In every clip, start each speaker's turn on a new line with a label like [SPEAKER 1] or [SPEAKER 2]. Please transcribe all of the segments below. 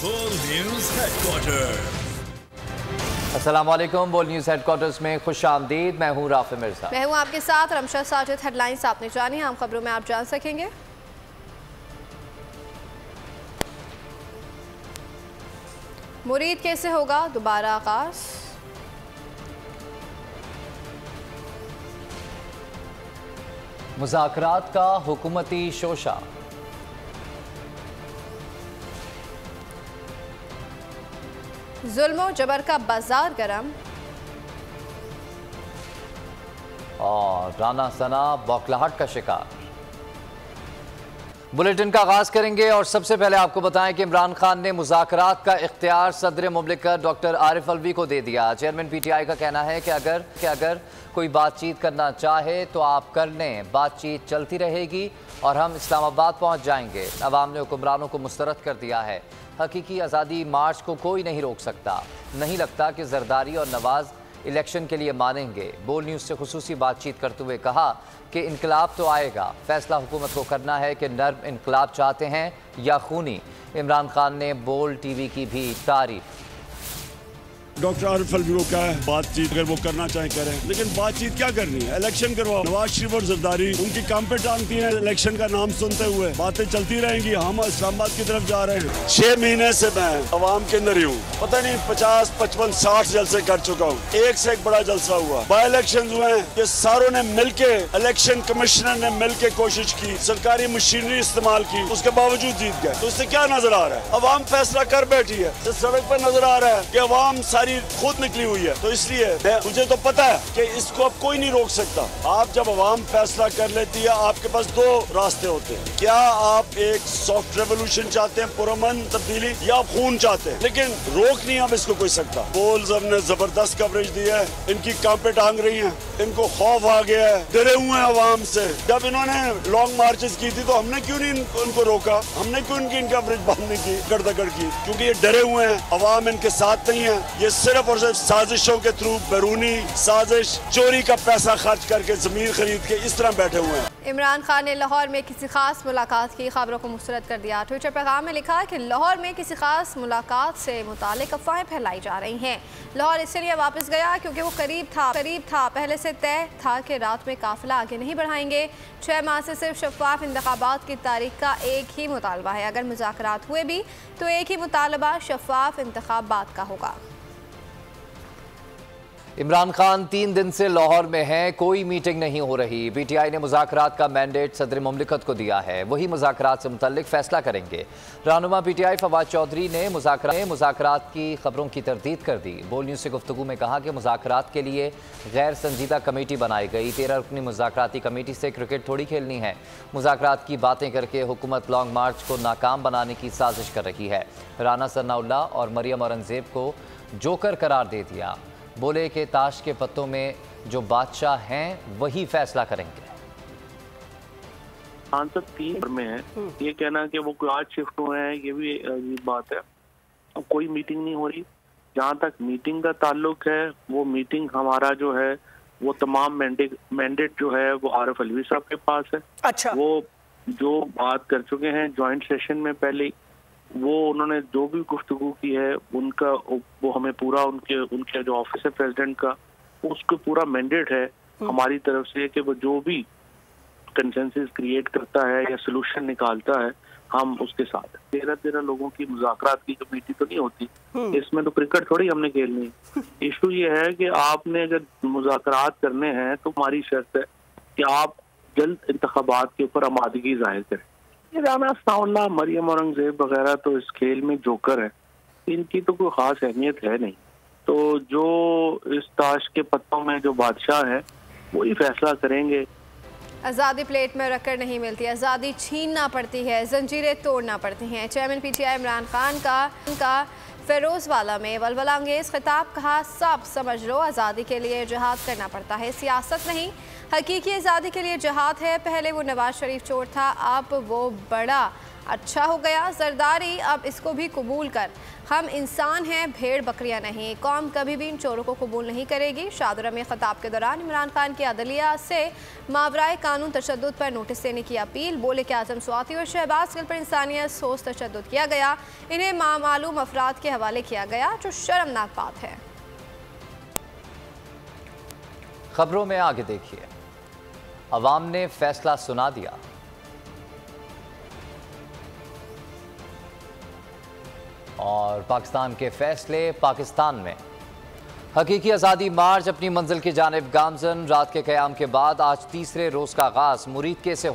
[SPEAKER 1] बोल news headquarter.
[SPEAKER 2] अस्सलामुअलैकुम। बोल न्यूज़ हेडक्वार्टर्स में खुश आमदीद। मैं हूँ राफे मिर्जा।
[SPEAKER 3] मैं हूँ आपके साथ रमशा साजिद। हेडलाइंस आपने जानी, आम खबरों में आप जान सकेंगे। मुरीद कैसे होगा दोबारा आगाज,
[SPEAKER 2] मुज़ाकरात का हुकूमती शोशा,
[SPEAKER 3] जुल्म जबर का बाजार गरम
[SPEAKER 2] और राना सना बौखलाहट का शिकार। बुलेटिन का आगाज करेंगे और सबसे पहले आपको बताएं कि इमरान खान ने मुज़ाकरात का इख्तियार सदर मुमलिकत डॉक्टर आरिफ अलवी को दे दिया। चेयरमैन पीटीआई का कहना है कि अगर कोई बातचीत करना चाहे तो आप कर लें, बातचीत चलती रहेगी और हम इस्लामाबाद पहुंच जाएंगे। अवाम ने हुक्मरानों को मुस्तरद कर दिया है। हकीकी आज़ादी मार्च को कोई नहीं रोक सकता। नहीं लगता कि जरदारी और नवाज इलेक्शन के लिए मानेंगे। बोल न्यूज़ से खुसूसी बातचीत करते हुए कहा कि इनकलाब तो आएगा, फैसला हुकूमत को करना है कि नर्म इनकलाब चाहते हैं या खूनी। इमरान खान ने बोल टीवी की भी तारीफ।
[SPEAKER 4] डॉक्टर आरिफ अलवी को क्या है, बातचीत अगर वो करना चाहे करें, लेकिन बातचीत क्या करनी है, इलेक्शन करवाओ। नवाज शरीफ और जरदारी उनकी काम पे टांगती हैं। इलेक्शन का नाम सुनते हुए बातें चलती रहेंगी। हम इस्लामाबाद की तरफ जा रहे हैं। 6 महीने से मैं अवाम के अंदर ही हूँ। पता नहीं 50, 55, 60 जलसे कर चुका हूँ। एक से एक बड़ा जलसा हुआ। बाई इलेक्शन हुए हैं, ये सारों ने मिलके, इलेक्शन कमिश्नर ने मिलके कोशिश की, सरकारी मशीनरी इस्तेमाल की, उसके बावजूद जीत गए। तो इससे क्या नजर आ रहा है, अवाम फैसला कर बैठी है। सड़क पर नजर आ रहा है कि अवाम सारी खुद निकली हुई है। तो इसलिए मुझे तो पता है कि इसको अब कोई नहीं रोक सकता। आप जब अवाम फैसला कर लेती है, आपके पास 2 रास्ते होते हैं। क्या आप एक सॉफ्ट रेवोल्यूशन चाहते हैं, पुरअमन तब्दीली, या आप खून चाहते हैं, लेकिन रोक नहीं अब इसको कोई सकता। पोल्स ने जबरदस्त कवरेज दी है, इनकी कांपे टांग रही है, इनको खौफ आ गया है, डरे हुए हैं अवाम से। जब इन्होंने लॉन्ग मार्चेस की थी तो हमने क्यों नहीं उनको रोका, हमने क्यों इनकी कवरेज बंद नहीं की, गड़दगड़ की, क्योंकि ये डरे हुए हैं। अवाम इनके साथ नहीं है। ये सिर्फ और सिर्फ साजिशों के थ्रू, बैरूनी साजिश, चोरी का पैसा खर्च करके जमीन खरीद के इस तरह बैठे हुए हैं।
[SPEAKER 3] इमरान खान ने लाहौर में किसी खास मुलाकात की खबरों को मुस्तरद कर दिया। ट्विटर पैगाम में लिखा कि लाहौर में किसी खास मुलाकात से मुतालिक अफवाहें फैलाई जा रही हैं। लाहौर इसलिए वापस गया क्योंकि वो करीब था। पहले से तय था कि रात में काफिला आगे नहीं बढ़ाएंगे। 6 माह से सिर्फ शफाफ इंतखाबात की तारीख का एक ही मुतालबा है। अगर मुज़ाकरात हुए भी तो एक ही मुतालबा शफाफ इंतखाबात का होगा।
[SPEAKER 2] इमरान खान 3 दिन से लाहौर में हैं, कोई मीटिंग नहीं हो रही। पीटीआई ने मुज़ाकरात का मैंडेट सदर मुमलिकत को दिया है, वही मुज़ाकरात से मुतल्लिक फैसला करेंगे। रहनुमा पीटीआई फवाद चौधरी ने मुज़ाकरात की खबरों की तरदीद कर दी। बोल न्यूज़ से गुफ्तगू में कहा कि मुज़ाकरात के लिए गैर संजीदा कमेटी बनाई गई। 13 रुकनी मुज़ाकराती कमेटी से क्रिकेट थोड़ी खेलनी है। मुज़ाकरात की बातें करके हुकूमत लॉन्ग मार्च को नाकाम बनाने की साजिश कर रही है। राना सनाउल्लाह और मरियम औरंगजेब को जोकर करार दे दिया। बोले कि ताश के पत्तों में जो बादशाह हैं वही फैसला करेंगे।
[SPEAKER 5] सांसद 3 में है, ये कहना कि वो आज शिफ्ट हुए हैं, ये भी अजीब बात है। कोई मीटिंग नहीं हो रही। जहाँ तक मीटिंग का ताल्लुक है, वो मीटिंग हमारा जो है वो तमाम मैंडेट जो है वो आरिफ अलवी साहब के पास है।
[SPEAKER 6] अच्छा,
[SPEAKER 5] वो जो बात कर चुके हैं ज्वाइंट सेशन में पहले, वो उन्होंने जो भी गुफ्तगू की है उनका वो हमें पूरा उनके जो ऑफिस है प्रेसिडेंट का, उसको पूरा मैंडेट है हमारी तरफ से कि वो जो भी कंसेंसस क्रिएट करता है या सोल्यूशन निकालता है, हम उसके साथ। 13 लोगों की मुज़ाकरात की कमेटी तो नहीं होती, इसमें तो क्रिकेट थोड़ी हमने खेलनी है। इशू ये है कि आपने अगर मुज़ाकरात करने हैं तो हमारी शर्त है कि आप जल्द इंतखाबात के ऊपर आमादगी जाहिर करें। ये राना सनाउल्लाह, मरियम औरंगजेब वगैरह तो इस खेल में जोकर है, इनकी तो कोई खास अहमियत है नहीं। तो जो इस ताश के पत्तों में जो बादशाह है वही फैसला करेंगे।
[SPEAKER 3] आज़ादी प्लेट में रखकर नहीं मिलती, आज़ादी छीनना पड़ती है, जंजीरें तोड़ना पड़ती हैं। चेयरमैन पीटीआई इमरान खान का फिरोजवाला में वलवला अंगेज खिताब। कहा, सब समझ लो, आज़ादी के लिए जिहाद करना पड़ता है, सियासत नहीं। हकीकी आज़ादी के लिए जिहाद है। पहले वो नवाज शरीफ चोर था, अब वो बड़ा अच्छा हो गया जरदारी, अब इसको भी कबूल कर। हम इंसान हैं, भेड़ बकरियां नहीं। कौम कभी भी इन चोरों को कबूल नहीं करेगी। शादरा में खिताब के दौरान इमरान खान की अदलिया से मावराए कानून तशद्दुद पर नोटिस देने की अपील। बोले कि आजम स्वाति और शहबाज गिल पर इंसानियत सोच तशद्दुद किया गया, इन्हें मालूम अफराद के हवाले किया गया, जो शर्मनाक बात है।
[SPEAKER 2] खबरों में आगे देखिए, अवाम ने फैसला सुना दिया। और पाकिस्तान के फैसले पाकिस्तान में। हकीकी आज़ादी मार्च अपनी मंजिल की जानिब गामजन। रात के क़याम के बाद आज तीसरे रोज़ का आगाज़ मुरीद कैसे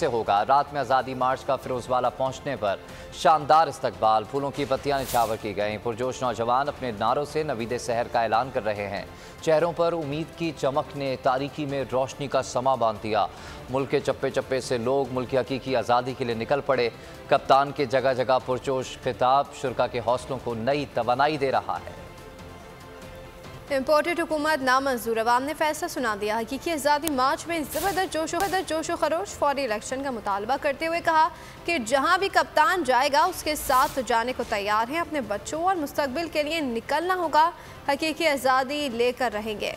[SPEAKER 2] होगा। रात में आज़ादी मार्च का फिरोजवाला पहुँचने पर शानदार इस्तकबाल, फूलों की पत्तियां निछावर की गईं। पुरजोश नौजवान अपने नारों से नवीद सहर का ऐलान कर रहे हैं। चेहरों पर उम्मीद की चमक ने तारीकी में रोशनी का समा बांध दिया। मुल्क के चप्पे चप्पे से लोग मुल्क की हकीकी आज़ादी के लिए निकल पड़े। कप्तान के जगह जगह पुरजोश खिताब शुरा के हौसलों को नई तवानाई दे रहा है।
[SPEAKER 3] इम्पोर्टेड हुकूमत नामंजूर, अवाम ने फैसला सुना दिया। हकीकी आज़ादी मार्च में ज़बरदस्त जोश व खरोश फौरी इलेक्शन का मुतालबा करते हुए कहा कि जहां भी कप्तान जाएगा उसके साथ तो जाने को तैयार हैं। अपने बच्चों और मुस्तकबिल के लिए निकलना होगा, हकीकी आज़ादी लेकर रहेंगे।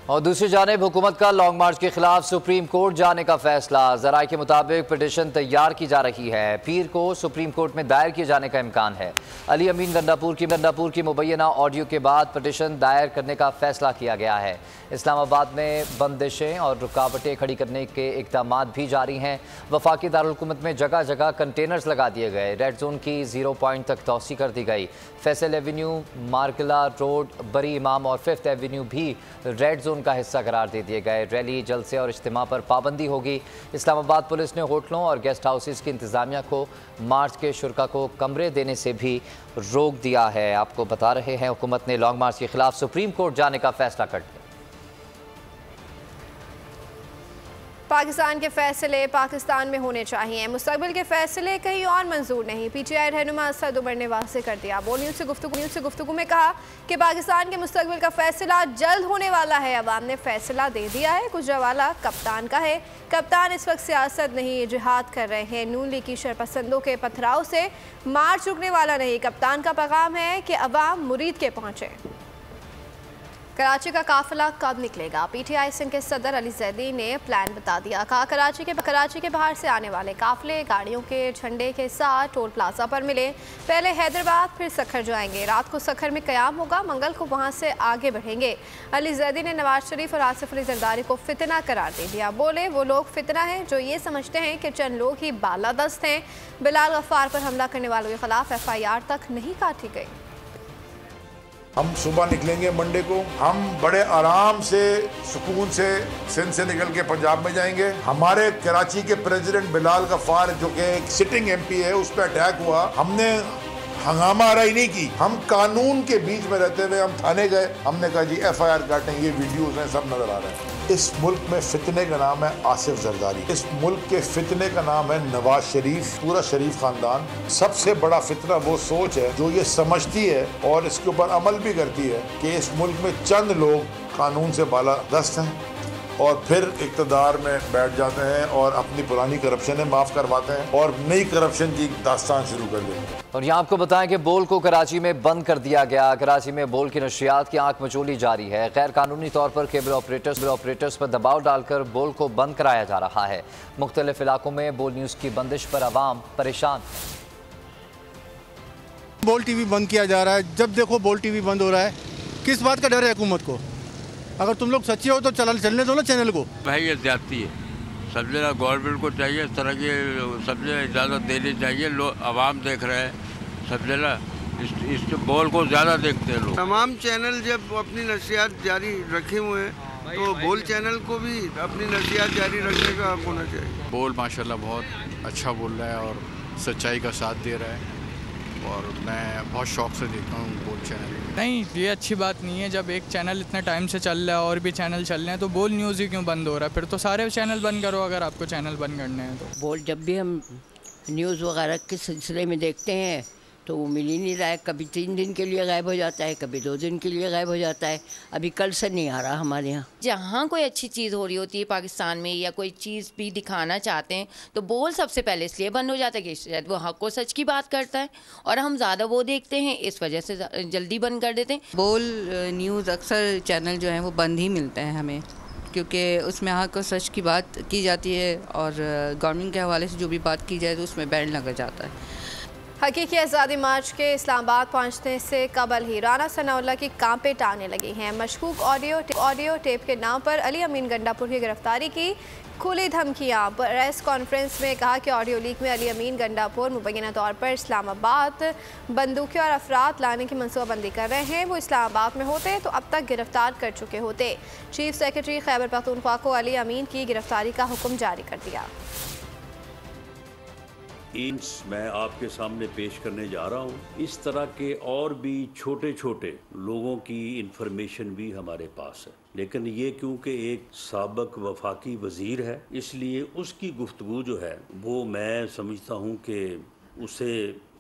[SPEAKER 2] और दूसरी जानिब हुकूमत का लॉन्ग मार्च के खिलाफ सुप्रीम कोर्ट जाने का फैसला। ज़राए के मुताबिक पिटीशन तैयार की जा रही है। पीर को सुप्रीम कोर्ट में दायर किए जाने का इम्कान है। अली अमीन गंडापुर की मुबैना ऑडियो के बाद पिटीशन दायर करने का फैसला किया गया है। इस्लामाबाद में बंदिशें और रुकावटें खड़ी करने के इक़दाम भी जारी हैं। वफाकी दारुल-हुकूमत में जगह जगह कंटेनर्स लगा दिए गए। रेड जोन की 0 पॉइंट तक तौसी कर दी गई। फैसल एवेन्यू, मार्गला रोड, बरी इमाम और 5th एवेन्यू भी रेड जोन का हिस्सा करार दे दिए गए। रैली, जलसे और इज्तिमा पर पाबंदी होगी। इस्लामाबाद पुलिस ने होटलों और गेस्ट हाउसेस की इंतजामिया को मार्च के शुरा को कमरे देने से भी रोक दिया है। आपको बता रहे हैं हुकूमत ने लॉन्ग मार्च के खिलाफ सुप्रीम कोर्ट जाने का फैसला कर लिया।
[SPEAKER 3] पाकिस्तान के फैसले पाकिस्तान में होने चाहिए, मुस्तकबिल के फैसले कहीं और मंजूर नहीं। PTI रहनुमा असद उमर ने वाज़ेह कर दिया। बोल न्यूज़ से गुफ्तगू में कहा कि पाकिस्तान के मुस्तकबिल का फैसला जल्द होने वाला है। अवाम ने फैसला दे दिया है। गुजरावाला कप्तान का है। कप्तान इस वक्त सियासत नहीं, जिहाद कर रहे हैं। नून लीग की शरपसंदों के पथराव से मार्च रुकने वाला नहीं। कप्तान का पैगाम है कि अवाम मुरीद के पहुँचे। कराची का काफिला कब निकलेगा? PTI सिंध के सदर अली जैदी ने प्लान बता दिया। कहा कराची के बाहर से आने वाले काफिले गाड़ियों के झंडे के साथ टोल प्लाजा पर मिले। पहले हैदराबाद फिर सखर जाएंगे। रात को सखर में क़याम होगा, मंगल को वहां से आगे बढ़ेंगे। अली जैदी ने नवाज शरीफ और आसिफ अली जरदारी को फितना करार दे दिया। बोले वो लोग फितना हैं जो ये समझते हैं कि चंद लोग ही बालादस्त हैं। बिलाल गफ्फार पर हमला करने वालों के खिलाफ FIR तक नहीं काटी गई।
[SPEAKER 6] हम सुबह निकलेंगे मंडे को। हम बड़े आराम से सुकून से सिंध से निकल के पंजाब में जाएंगे। हमारे कराची के प्रेसिडेंट बिलाल गफ्फार जो कि एक सिटिंग MP है, उस पर अटैक हुआ। हमने हंगामा आराई नहीं की। हम कानून के बीच में रहते हुए हम थाने गए। हमने कहा जी FIR काटें, ये वीडियोज हैं, सब नजर आ रहे हैं। इस मुल्क में फितने का नाम है आसिफ जरदारी। इस मुल्क के फितने का नाम है नवाज शरीफ, पूरा शरीफ खानदान। सबसे बड़ा फितना वो सोच है जो ये समझती है और इसके ऊपर अमल भी करती है कि इस मुल्क में चंद लोग कानून से बालादस्त हैं और फिर इक़्तिदार में बैठ जाते हैं और अपनी पुरानी करप्शन माफ़ करवाते हैं और नई करप्शन की दास्तान शुरू कर देते हैं।
[SPEAKER 2] और यहाँ आपको बताएं कि बोल को कराची में बंद कर दिया गया। कराची में बोल की नशियात की आंख मचोली जारी है। गैर कानूनी तौर पर केबल ऑपरेटर्स पर दबाव डालकर बोल को बंद कराया जा रहा है। मुख्तलिफ इलाकों में बोल न्यूज़ की बंदिश पर आवाम परेशान।
[SPEAKER 7] बोल TV बंद किया जा रहा है। जब देखो बोल TV बंद हो रहा है। किस बात का डर है हुकूमत को? अगर तुम लोग सच्चे हो तो चलने दो ना चैनल को। भाई
[SPEAKER 8] ये ज्यादती है। सब जगह गवर्नमेंट को चाहिए इस तरह की सब जगह इजाज़त देनी चाहिए। लोग आवाम देख रहे हैं, सब जगह इस बोल को ज़्यादा देखते हैं लोग।
[SPEAKER 9] तमाम चैनल जब अपनी नशियात जारी रखे हुए हैं तो बोल चैनल को भी अपनी नशियात जारी रखने का हक होना चाहिए।
[SPEAKER 10] बोल माशाल्लाह बहुत अच्छा बोल रहा है और सच्चाई का साथ दे रहा है और मैं बहुत शौक़ से देखता हूँ बोल चैनल।
[SPEAKER 11] नहीं, ये अच्छी बात नहीं है। जब एक चैनल इतने टाइम से चल रहा है और भी चैनल चल रहे हैं तो बोल न्यूज़ ही क्यों बंद हो रहा है? फिर तो सारे चैनल बंद करो अगर आपको चैनल बंद करने हैं तो।
[SPEAKER 12] बोल जब भी हम न्यूज़ वगैरह के सिलसिले में देखते हैं तो वो मिल ही नहीं रहा है। कभी 3 दिन के लिए गायब हो जाता है, कभी 2 दिन के लिए गायब हो जाता है। अभी कल से नहीं आ रहा हमारे यहाँ।
[SPEAKER 13] जहाँ कोई अच्छी चीज़ हो रही होती है पाकिस्तान में या कोई चीज़ भी दिखाना चाहते हैं तो बोल सबसे पहले इसलिए बंद हो जाता है कि शायद वो हक व सच की बात करता है और हम ज़्यादा वो देखते हैं, इस वजह से जल्दी बंद कर देते हैं।
[SPEAKER 14] बोल न्यूज़ अक्सर चैनल जो हैं वो बंद ही मिलते हैं हमें, क्योंकि उसमें हक और सच की बात की जाती है और गवर्नमेंट के हवाले से जो भी बात की जाए तो उसमें बैन लगा जाता है।
[SPEAKER 3] हकीकी आज़ादी मार्च के इस्लामाबाद पहुंचने से कबल ही राना सनाउल्लाह की कांपे टांगने लगी हैं। मशकूक ऑडियो टेप के नाम पर अली अमीन गंडापुर की गिरफ्तारी की खुली धमकियां। प्रेस कॉन्फ्रेंस में कहा कि ऑडियो लीक में अली अमीन गंडापुर मुबैना तौर पर इस्लामाबाद बंदूकें और अफराद लाने की मनसूबाबंदी कर रहे हैं। वो इस्लामाबाद में होते तो अब तक गिरफ्तार कर चुके होते। चीफ सेक्रेटरी खैबर पख्तूनख्वा को अली अमीन की गिरफ्तारी का हुक्म जारी कर दिया।
[SPEAKER 15] मैं आपके सामने पेश करने जा रहा हूँ। इस तरह के और भी छोटे छोटे लोगों की इंफॉर्मेशन भी हमारे पास है, लेकिन ये क्योंकि एक साबिक वफाकी वजीर है इसलिए उसकी गुफ्तगू जो है वो मैं समझता हूँ कि उसे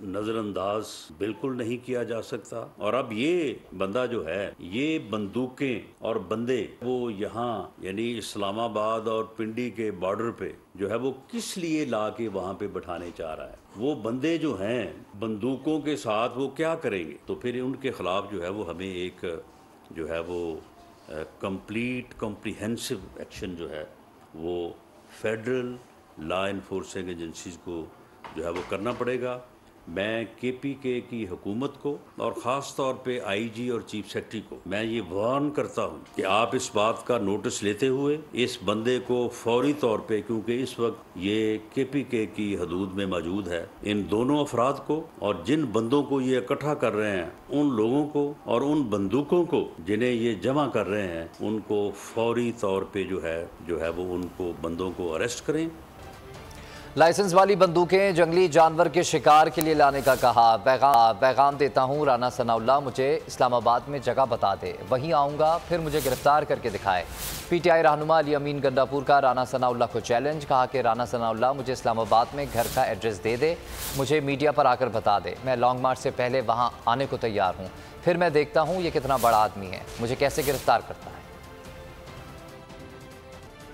[SPEAKER 15] नज़रअंदाज बिल्कुल नहीं किया जा सकता। और अब ये बंदा जो है, ये बंदूकें और बंदे वो यहाँ यानी इस्लामाबाद और पिंडी के बॉर्डर पे जो है वो किस लिए ला के वहाँ पे बैठाने चाह रहा है। वो बंदे जो हैं बंदूकों के साथ वो क्या करेंगे, तो फिर उनके ख़िलाफ़ जो है वो हमें एक जो है वो कंप्लीट कॉम्प्रिहेंसिव एक्शन जो है वो फेडरल लॉ इन्फोर्सिंग एजेंसीज को जो है वो करना पड़ेगा। मैं KPK की हुकूमत को और ख़ास तौर पे IG और चीफ सेक्रेटरी को मैं ये वार्न करता हूँ कि आप इस बात का नोटिस लेते हुए इस बंदे को फौरी तौर पे, क्योंकि इस वक्त ये KPK की हदूद में मौजूद है, इन दोनों अफराद को और जिन बंदों को ये इकट्ठा कर रहे हैं उन लोगों को और उन बंदूकों को जिन्हें ये जमा कर रहे हैं उनको फौरी तौर पर जो है वो उनको बंदों को अरेस्ट करें।
[SPEAKER 2] लाइसेंस वाली बंदूकें जंगली जानवर के शिकार के लिए लाने का कहा। पैगाम देता हूँ राना सनाउल्लाह मुझे इस्लामाबाद में जगह बता दे, वहीं आऊँगा, फिर मुझे गिरफ्तार करके दिखाए। PTI रहनुमा अली अमीन गंडापुर का राना सनाउल्लाह को चैलेंज। कहा कि राना सनाउल्लाह मुझे इस्लामाबाद में घर का एड्रेस दे दे, मुझे मीडिया पर आकर बता दे, मैं लॉन्ग मार्च से पहले वहाँ आने को तैयार हूँ, फिर मैं देखता हूँ ये कितना बड़ा आदमी है, मुझे कैसे गिरफ्तार करता है।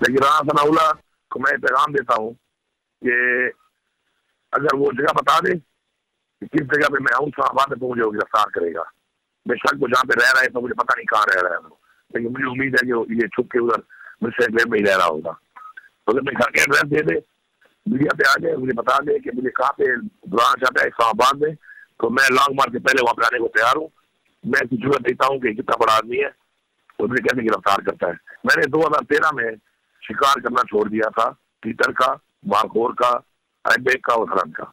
[SPEAKER 16] लेकिन राना सनाउल्लाह को मैं पैगाम देता हूँ कि अगर वो जगह बता दे कि किस जगह पे मैं आऊँ इस्लामाबाद में, तो मुझे वो गिरफ्तार करेगा। बेशक वो जहाँ पे रह रहा है तो मुझे पता नहीं कहाँ रह रहा है वो, लेकिन मुझे उम्मीद है कि ये छुप के उधर मुझसे एड्रेस में ही रह रहा होगा। तो अगर मैं घर के एड्रेस दे दे, मीडिया पे आ जाए, मुझे बता दे कि मुझे कहाँ पे बुलाना चाहता है इस्लामाबाद में, तो मैं लॉन्ग मार्च से पहले वहाँ पे आने को तैयार हूँ। मैं इसकी जरूरत देता हूँ कि कितना बड़ा आदमी है और मुझे कैसे गिरफ्तार करता है। मैंने 2013 में शिकार करना छोड़ दिया था, तीतर का, बारखोर का, अरबेक का और हरन का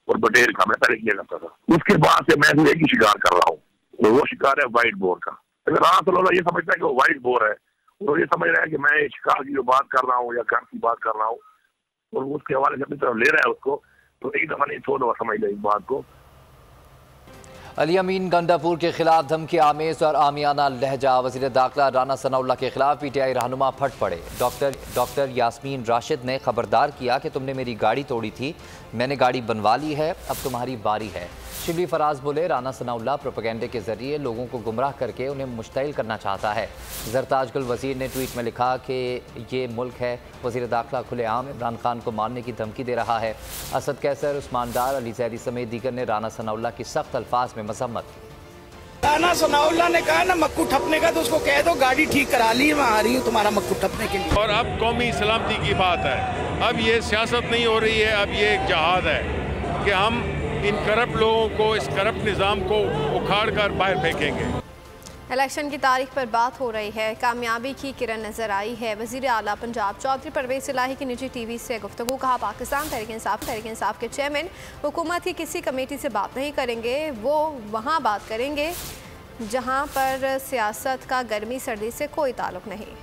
[SPEAKER 16] और बटेर का मैं पहले किया करता था। उसके बाद से मैं एक ही शिकार कर रहा हूँ और वो शिकार है वाइट बोर का। अगर राना सनाउल्लाह ये समझता है कि वो वाइट बोर है और ये समझ रहा है कि मैं शिकार की जो बात कर रहा हूँ या घर की बात कर रहा हूँ और उसके हवाले से अपनी तरफ ले रहा है उसको, तो एक दफा नहीं 100 दफा समझ ले इस बात को।
[SPEAKER 2] अली अमीन गंडापुर के खिलाफ धमकी आमेज और आमियाना लहजा। वज़ीर दाखिला राना सनाउल्लाह के खिलाफ PTI रहनुमा फट पड़े। डॉक्टर यास्मीन राशिद ने खबरदार किया कि तुमने मेरी गाड़ी तोड़ी थी, मैंने गाड़ी बनवा ली है, अब तुम्हारी बारी है। शिबली फराज बोले राना सनाउल्लाह प्रोपेगेंडे के जरिए लोगों को गुमराह करके उन्हें मुश्तइल करना चाहता है। जरताज गुल वज़ीर ने ट्वीट में लिखा कि ये मुल्क है, वज़ीर दाखिला खुलेआम इमरान खान को मारने की धमकी दे रहा है। असद कैसर, उस्मान डार, अली जैदी समेत दीगर ने राना सनाउल्लाह की सख्त अल्फाज में मजम्मत की।
[SPEAKER 17] राना सनाउल्लाह ने कहा ना मक्कू ठपने का, तो उसको कह दो गाड़ी ठीक करा ली, मैं आ रही हूँ तुम्हारा मक्कू ठपने के लिए।
[SPEAKER 18] और अब कौमी सलामती की बात है, अब ये सियासत नहीं हो रही है, अब ये एक जहाद है कि हम इन करप्ट लोगों को, इस करप्ट निज़ाम को उखाड़ कर बाहर फेंकेंगे।
[SPEAKER 3] इलेक्शन की तारीख पर बात हो रही है, कामयाबी की किरण नजर आई है। वज़ीर आला पंजाब चौधरी परवेज़ इलाही की निजी TV से गुफ्तगू। कहा पाकिस्तान तहरीक इंसाफ के चेयरमैन हुकूमत की किसी कमेटी से बात नहीं करेंगे, वो वहाँ बात करेंगे जहाँ पर सियासत का गर्मी सर्दी से कोई ताल्लुक नहीं।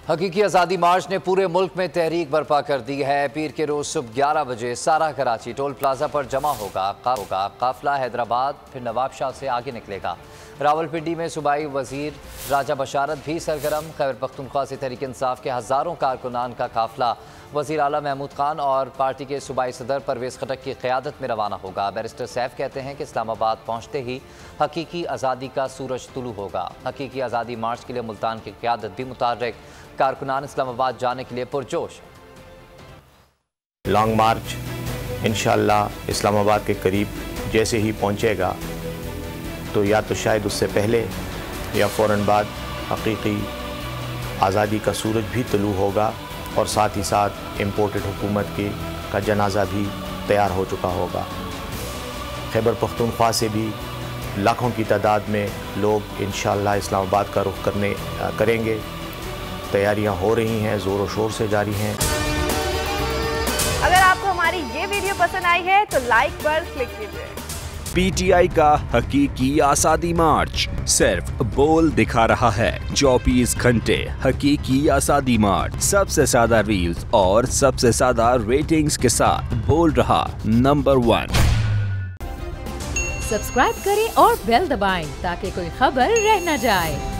[SPEAKER 2] हकीकी आज़ादी मार्च ने पूरे मुल्क में तहरीक बर्पा कर दी है। पीर के रोज़ सुबह 11 बजे सारा कराची टोल प्लाजा पर जमा होगा। काफिला हैदराबाद फिर नवाबशाह से आगे निकलेगा। रावलपिंडी में सूबाई वजीर राजा बशारत भी सरगर्म। खैबर पख्तूनख्वा से तहरीक इंसाफ के हज़ारों कारकुनान का काफिला वज़ीर आला महमूद खान और पार्टी के सूबाई सदर परवेज़ खटक की क़यादत में रवाना होगा। बैरिस्टर सैफ कहते हैं कि इस्लामाबाद पहुँचते ही हकीकी आज़ादी का सूरज तुलू होगा। हकीकी आज़ादी मार्च के लिए मुल्तान की क़यादत भी मुतारिक। कारकुनान इस्लामाबाद जाने के लिए पुरजोश।
[SPEAKER 19] लॉन्ग मार्च इंशाअल्लाह इस्लामाबाद के करीब जैसे ही पहुँचेगा तो या तो शायद उससे पहले या फ़ौरन बाद हकीकी आज़ादी का सूरज भी तुलू होगा और साथ ही साथ इम्पोर्टेड हुकूमत का जनाजा भी तैयार हो चुका होगा। खैबर पख्तूनख्वा से भी लाखों की तादाद में लोग इंशाअल्लाह इस्लामाबाद का रुख करेंगे। तैयारियां हो रही हैं, ज़ोरों शोर से जारी हैं।
[SPEAKER 3] अगर आपको हमारी ये वीडियो पसंद आई है तो लाइक पर क्लिक कीजिए।
[SPEAKER 20] पीटीआई का हकीकी आज़ादी मार्च सिर्फ बोल दिखा रहा है। 24 घंटे हकीकी आज़ादी मार्च, सबसे ज्यादा रील्स और सबसे ज्यादा रेटिंग्स के साथ बोल रहा नंबर 1।
[SPEAKER 21] सब्सक्राइब करें और बेल दबाएं ताकि कोई खबर रह न जाए।